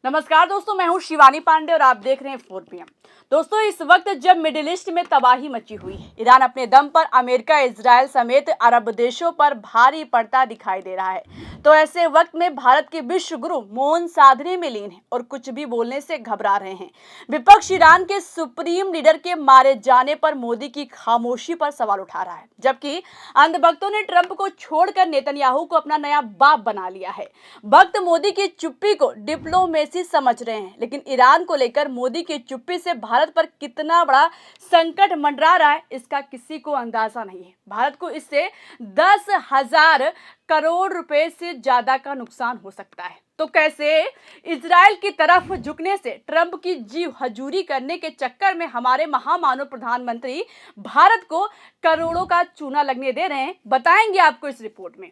नमस्कार दोस्तों, मैं हूं शिवानी पांडे और आप देख रहे हैं 4 PM। दोस्तों, इस वक्त जब मिडिल ईस्ट में तबाही मची हुई है, ईरान अपने दम पर अमेरिका, इजराइल समेत अरब देशों पर भारी पड़ता दिखाई दे रहा है। तो ऐसे वक्त में भारत के विश्व गुरु मौन साधने में लीन है और कुछ भी बोलने से घबरा रहे हैं। विपक्ष ईरान के सुप्रीम लीडर के मारे जाने पर मोदी की खामोशी पर सवाल उठा रहा है, जबकि अंधभक्तों ने ट्रंप को छोड़कर नेतन्याहू को अपना नया बाप बना लिया है। भक्त मोदी की चुप्पी को डिप्लोमेसी समझ रहे हैं, लेकिन ईरान को लेकर मोदी की चुप्पी से भारत पर कितना बड़ा संकट मंडरा रहा है, इसका किसी को अंदाजा नहीं है। भारत को इससे 10,000 करोड़ रुपए से ज्यादा का नुकसान हो सकता है। तो कैसे इजराइल की तरफ झुकने से ट्रंप की जीव हजूरी करने के चक्कर में हमारे महामानव प्रधानमंत्री भारत को करोड़ों का चूना लगने दे रहे हैं, बताएंगे आपको इस रिपोर्ट में।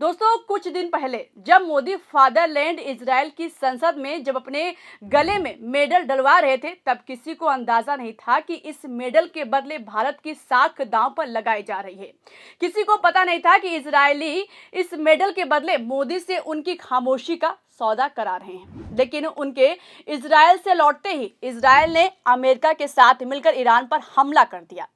दोस्तों, कुछ दिन पहले जब मोदी फादरलैंड इजराइल की संसद में जब अपने गले में मेडल डलवा रहे थे, तब किसी को अंदाजा नहीं था कि इस मेडल के बदले भारत की साख दांव पर लगाई जा रही है। किसी को पता नहीं था कि इजरायली इस मेडल के बदले मोदी से उनकी खामोशी का सौदा करा रहे हैं। लेकिन उनके इजराइल से लौटते ही इजराइल ने अमेरिका के साथ मिलकर ईरान पर हमला कर दिया।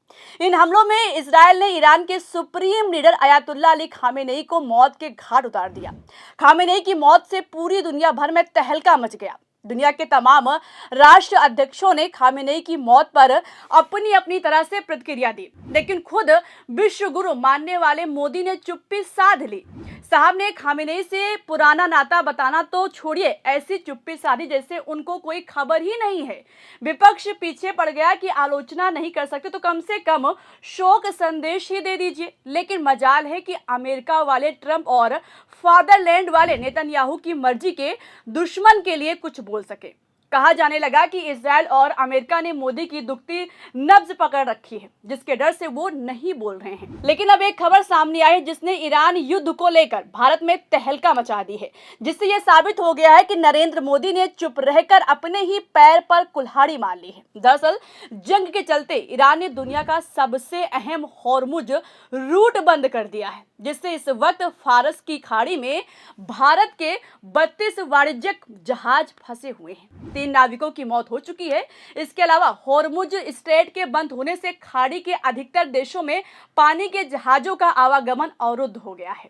इन हमलों में इजराइल ने ईरान के supreme leader Ayatollah Ali Khamenei को मौत के घाट उतार दिया। खामेनेई की मौत से पूरी दुनिया भर में तहलका मच गया। दुनिया के तमाम राष्ट्र अध्यक्षों ने खामेनेई की मौत पर अपनी अपनी तरह से प्रतिक्रिया दी, लेकिन खुद विश्व गुरु मानने वाले मोदी ने चुप्पी साध ली। साहब ने खामेनेई से पुराना नाता बताना तो छोड़िए, ऐसी चुप्पी साधी जैसे उनको कोई खबर ही नहीं है। विपक्ष पीछे पड़ गया कि आलोचना नहीं कर सकते तो कम से कम शोक संदेश ही दे दीजिए। लेकिन मजाल है कि अमेरिका वाले ट्रंप और फादरलैंड वाले नेतन्याहू की मर्जी के दुश्मन के लिए कुछ बोल सके। कहा जाने लगा कि इजराइल और अमेरिका ने मोदी की दुखती नब्ज पकड़ रखी है, जिसके डर से वो नहीं बोल रहे हैं। लेकिन अब एक खबर सामने आई जिसने ईरान युद्ध को लेकर भारत में तहलका मचा दी है, जिससे यह साबित हो गया है कि नरेंद्र मोदी ने चुप रहकर अपने ही पैर पर कुल्हाड़ी मार ली है। दरअसल जंग के चलते ईरान ने दुनिया का सबसे अहम हॉर्मुज रूट बंद कर दिया है, जिससे इस वक्त फारस की खाड़ी में भारत के 32 वाणिज्यिक जहाज फंसे हुए हैं। 3 नाविकों की मौत हो चुकी है। इसके अलावा हॉर्मुज स्ट्रेट के बंद होने से खाड़ी के अधिकतर देशों में पानी के जहाजों का आवागमन अवरुद्ध हो गया है।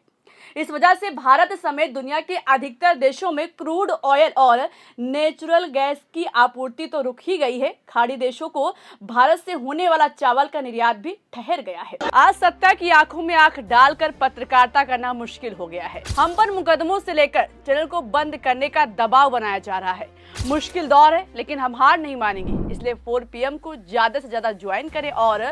इस वजह से भारत समेत दुनिया के अधिकतर देशों में क्रूड ऑयल और नेचुरल गैस की आपूर्ति तो रुक ही गई है, खाड़ी देशों को भारत से होने वाला चावल का निर्यात भी ठहर गया है। आज सत्ता की आंखों में आंख डालकर पत्रकारिता करना मुश्किल हो गया है। हम पर मुकदमों से लेकर चैनल को बंद करने का दबाव बनाया जा रहा है। मुश्किल दौर है, लेकिन हम हार नहीं मानेंगे। इसलिए 4 PM को ज्यादा से ज्यादा ज्वाइन करें और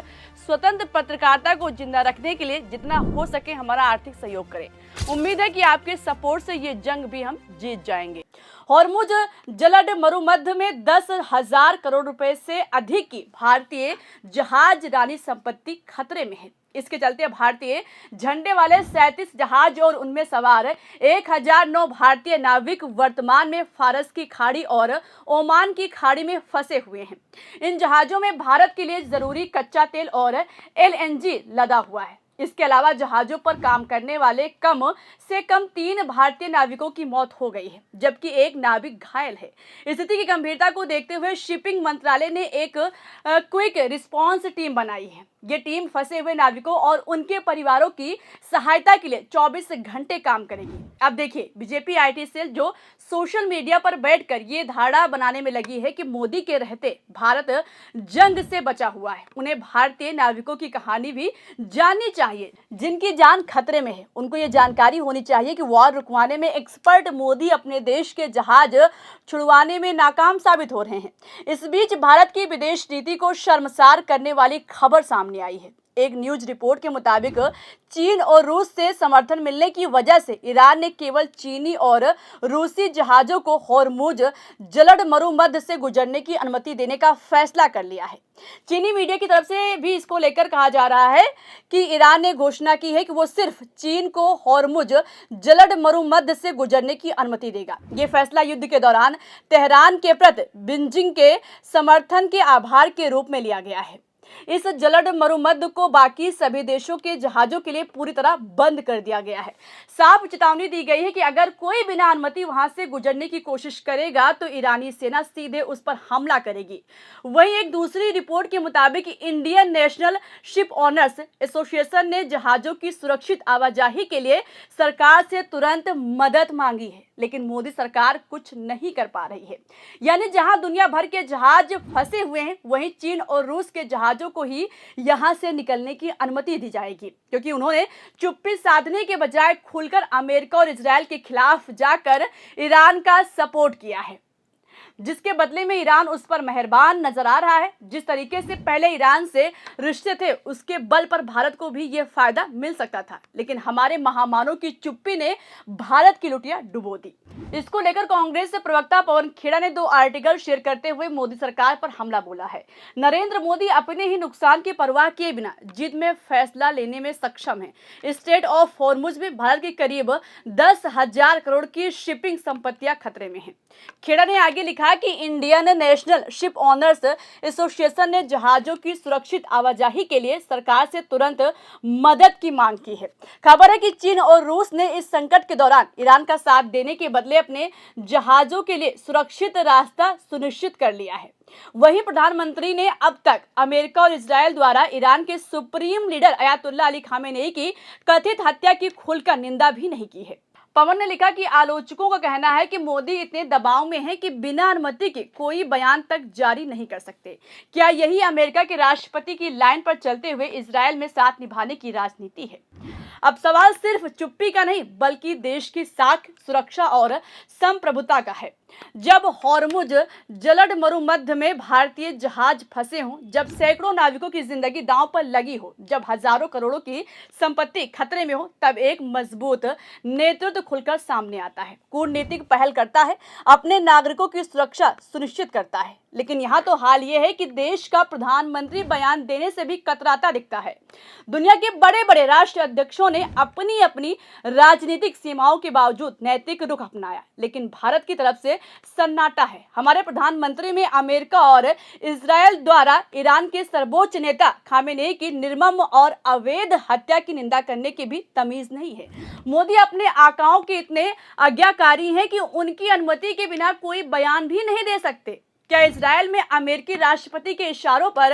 स्वतंत्र पत्रकारिता को जिंदा रखने के लिए जितना हो सके हमारा आर्थिक सहयोग करें। उम्मीद है कि आपके सपोर्ट से ये जंग भी हम जीत जाएंगे। हॉर्मुज जलद मरुमध्य में 10,000 करोड़ रुपए से अधिक की भारतीय जहाज रानी संपत्ति खतरे में है। इसके चलते भारतीय झंडे वाले 37 जहाज और उनमें सवार 1009 भारतीय नाविक वर्तमान में फारस की खाड़ी और ओमान की खाड़ी में फंसे हुए हैं। इन जहाजों में भारत के लिए जरूरी कच्चा तेल और LNG लदा हुआ है। इसके अलावा जहाजों पर काम करने वाले कम से कम 3 भारतीय नाविकों की मौत हो गई है, जबकि एक नाविक घायल है। स्थिति की गंभीरता को देखते हुए शिपिंग मंत्रालय ने एक क्विक रिस्पांस टीम बनाई है। ये टीम फंसे हुए नाविकों और उनके परिवारों की सहायता के लिए 24 घंटे काम करेगी। अब देखिए, बीजेपी IT सेल जो सोशल मीडिया पर बैठकर ये धारणा बनाने में लगी है कि मोदी के रहते भारत जंग से बचा हुआ है। उन्हें भारतीय नाविकों की कहानी भी जाननी चाहिए, जिनकी जान खतरे में है। उनको ये जानकारी होनी चाहिए कि वॉर रुकवाने में एक्सपर्ट मोदी अपने देश के जहाज छुड़वाने में नाकाम साबित हो रहे हैं। इस बीच भारत की विदेश नीति को शर्मसार करने वाली खबर सामने आई है। एक न्यूज रिपोर्ट के मुताबिक चीन और रूस से समर्थन मिलने की वजह से ईरान ने केवल चीनी और रूसी जहाजों को हॉर्मुज जलद मरुमध्य से गुजरने की अनुमति देने का फैसला कर लिया है। चीनी मीडिया की तरफ से भी इसको लेकर कहा जा रहा है कि ईरान ने घोषणा की है कि वो सिर्फ चीन को हॉर्मुज जलद मरुमध्य से गुजरने की अनुमति देगा। ये फैसला युद्ध के दौरान तेहरान के प्रति बीजिंग के समर्थन के आभार के रूप में लिया गया है। इस जलद मरुमध्य को बाकी सभी देशों के जहाजों के लिए पूरी तरह बंद कर दिया गया है। साफ चेतावनी दी गई है कि अगर कोई बिना अनुमति वहां से गुजरने की कोशिश करेगा तो ईरानी सेना सीधे उस पर हमला करेगी। वहीं एक दूसरी रिपोर्ट के मुताबिक Indian national ship owners association ने जहाजों की सुरक्षित आवाजाही के लिए सरकार से तुरंत मदद मांगी है, लेकिन मोदी सरकार कुछ नहीं कर पा रही है। यानी जहां दुनिया भर के जहाज फंसे हुए हैं, वहीं चीन और रूस के जहाजों को ही यहां से निकलने की अनुमति दी जाएगी, क्योंकि उन्होंने चुप्पी साधने के बजाय खुलकर अमेरिका और इजरायल के खिलाफ जाकर ईरान का सपोर्ट किया है, जिसके बदले में ईरान उस पर मेहरबान नजर आ रहा है। जिस तरीके से पहले ईरान से रिश्ते थे, उसके बल पर भारत को भी यह फायदा मिल सकता था, लेकिन हमारे महामानव की चुप्पी ने भारत की लुटिया डुबो दी। इसको लेकर कांग्रेस से प्रवक्ता पवन खेड़ा ने 2 आर्टिकल शेयर करते हुए मोदी सरकार पर हमला बोला है। नरेंद्र मोदी अपने ही नुकसान की परवाह किए बिना जिद में फैसला लेने में सक्षम है। स्ट्रेट ऑफ हॉर्मुज में भारत के करीब 10,000 करोड़ की शिपिंग संपत्तियां खतरे में हैं। खेड़ा ने आगे लिखा कि Indian national ship owners association ने जहाजों की सुरक्षित आवाजाही के लिए सरकार से तुरंत मदद की मांग की है। खबर है कि चीन और रूस ने इस संकट के दौरान ईरान का साथ देने के बदले अपने जहाजों के लिए सुरक्षित रास्ता सुनिश्चित कर लिया है। वहीं प्रधानमंत्री ने अब तक अमेरिका और इजरायल द्वारा ईरान के supreme leader Ayatollah Ali Khamenei की कथित हत्या की खुलकर निंदा भी नहीं की है। पवन ने लिखा कि आलोचकों का कहना है कि मोदी इतने दबाव में हैं कि बिना अनुमति के कोई बयान तक जारी नहीं कर सकते। क्या यही अमेरिका के राष्ट्रपति की लाइन पर चलते हुए इजरायल में साथ निभाने की राजनीति है? अब सवाल सिर्फ चुप्पी का नहीं, बल्कि देश की साख, सुरक्षा और संप्रभुता का है। जब हॉर्मुज जलद मरुमध्य में भारतीय जहाज फंसे हों, जब सैकड़ों नाविकों की जिंदगी दांव पर लगी हो, जब हजारों करोड़ों की संपत्ति खतरे में हो, तब एक मजबूत नेतृत्व खुलकर सामने आता है, कूटनीतिक पहल करता है, अपने नागरिकों की सुरक्षा सुनिश्चित करता है। लेकिन यहाँ तो हाल ये है कि देश का प्रधानमंत्री बयान देने से भी कतराता दिखता है। दुनिया के बड़े बड़े राष्ट्र अध्यक्षों ने अपनी अपनी राजनीतिक सीमाओं के बावजूद नैतिक रुख अपनाया, लेकिन भारत की तरफ से सन्नाटा है। हमारे प्रधानमंत्री में अमेरिका और इजरायल द्वारा ईरान के सर्वोच्च नेता खामेनेई की निर्मम और अवैध हत्या की निंदा करने की भी तमीज नहीं है। मोदी अपने आकाओं के इतने आज्ञाकारी हैं कि उनकी अनुमति के बिना कोई बयान भी नहीं दे सकते। क्या इजरायल में अमेरिकी राष्ट्रपति के इशारों पर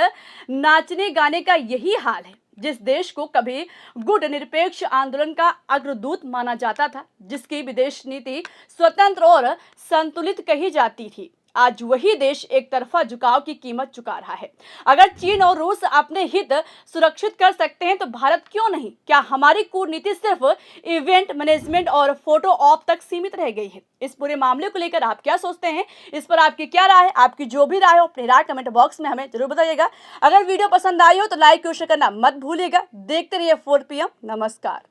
नाचने गाने का यही हाल है? जिस देश को कभी गुट निरपेक्ष आंदोलन का अग्रदूत माना जाता था, जिसकी विदेश नीति स्वतंत्र और संतुलित कही जाती थी, आज वही देश एक तरफा झुकाव की कीमत चुका रहा है। अगर चीन और रूस अपने हित सुरक्षित कर सकते हैं तो भारत क्यों नहीं? क्या हमारी कूटनीति सिर्फ इवेंट मैनेजमेंट और फोटो ऑप तक सीमित रह गई है? इस पूरे मामले को लेकर आप क्या सोचते हैं? इस पर आपकी क्या राय है? आपकी जो भी राय हो अपनी राय कमेंट बॉक्स में हमें जरूर बताइएगा। अगर वीडियो पसंद आई हो तो लाइक और शेयर करना मत भूलिएगा। देखते रहिए 4 PM। नमस्कार।